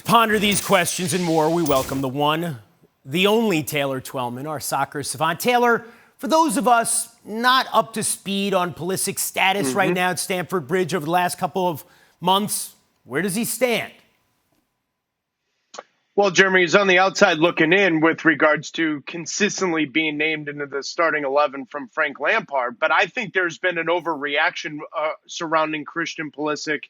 ponder these questions and more, we welcome the one, the only Taylor Twellman, our soccer savant. Taylor, for those of us not up to speed on Pulisic's status right now at Stamford Bridge over the last couple of months, where does he stand? Well, Jeremy, he's on the outside looking in with regards to consistently being named into the starting 11 from Frank Lampard. But I think there's been an overreaction surrounding Christian Pulisic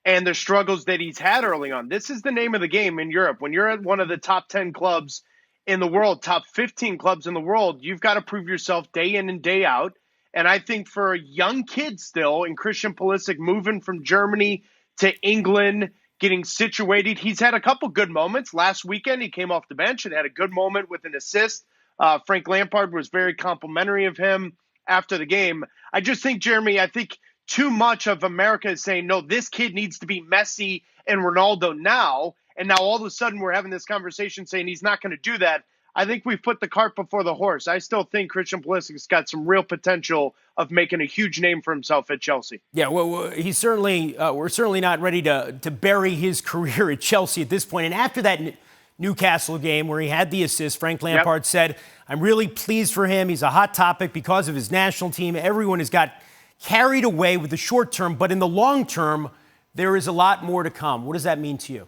and the struggles that he's had early on. This is the name of the game in Europe. When you're at one of the top 10 clubs in the world, top 15 clubs in the world, you've got to prove yourself day in and day out. And I think for a young kid still, and Christian Pulisic moving from Germany to England, getting situated, he's had a couple good moments. Last weekend, he came off the bench and had a good moment with an assist. Frank Lampard was very complimentary of him after the game. I just think, Jeremy, I think too much of America is saying, no, this kid needs to be Messi and Ronaldo now. And now all of a sudden we're having this conversation saying he's not going to do that. I think we've put the cart before the horse. I still think Christian Pulisic's got some real potential of making a huge name for himself at Chelsea. Yeah, well, he's certainly we're certainly not ready to bury his career at Chelsea at this point. And after that Newcastle game where he had the assist, Frank Lampard said, I'm really pleased for him. He's a hot topic because of his national team. Everyone has got carried away with the short term, but in the long term, there is a lot more to come. What does that mean to you?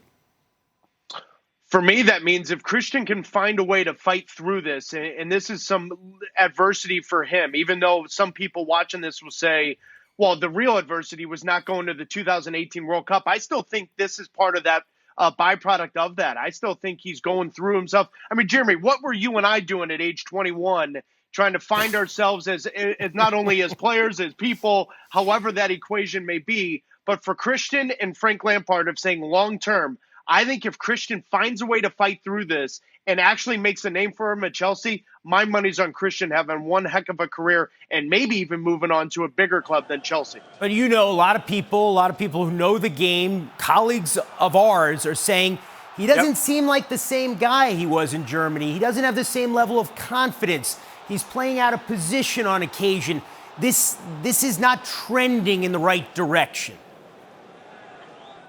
For me, that means if Christian can find a way to fight through this, and this is some adversity for him, even though some people watching this will say, well, the real adversity was not going to the 2018 World Cup. I still think this is part of that byproduct of that. I still think he's going through himself. I mean, Jeremy, what were you and I doing at age 21, trying to find ourselves as not only as players, as people, however that equation may be, but for Christian and Frank Lampard of saying long-term, I think if Christian finds a way to fight through this and actually makes a name for him at Chelsea, my money's on Christian having one heck of a career and maybe even moving on to a bigger club than Chelsea. But you know, a lot of people who know the game, colleagues of ours, are saying he doesn't seem like the same guy he was in Germany. He doesn't have the same level of confidence. He's playing out of position on occasion. This is not trending in the right direction.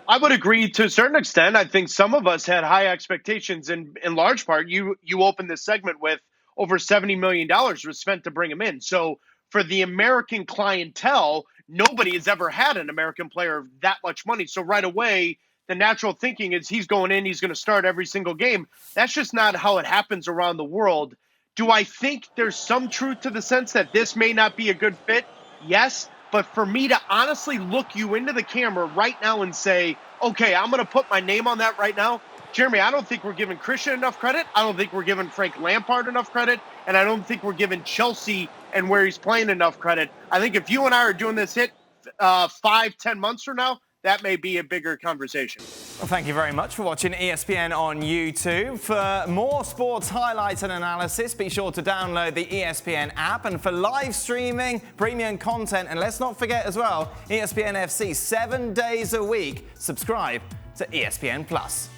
I would agree to a certain extent. I think some of us had high expectations, and in large part, you opened this segment with over $70 million was spent to bring him in. So for the American clientele, nobody has ever had an American player of that much money. So right away, the natural thinking is he's going in, he's going to start every single game. That's just not how it happens around the world. Do I think there's some truth to the sense that this may not be a good fit? Yes. But for me to honestly look you into the camera right now and say, okay, I'm going to put my name on that right now, Jeremy, I don't think we're giving Christian enough credit. I don't think we're giving Frank Lampard enough credit. And I don't think we're giving Chelsea and where he's playing enough credit. I think if you and I are doing this hit 5-10 months from now, that may be a bigger conversation. Well, thank you very much for watching ESPN on YouTube. For more sports highlights and analysis, be sure to download the ESPN app. And for live streaming, premium content, and let's not forget as well, ESPN FC 7 days a week. Subscribe to ESPN Plus.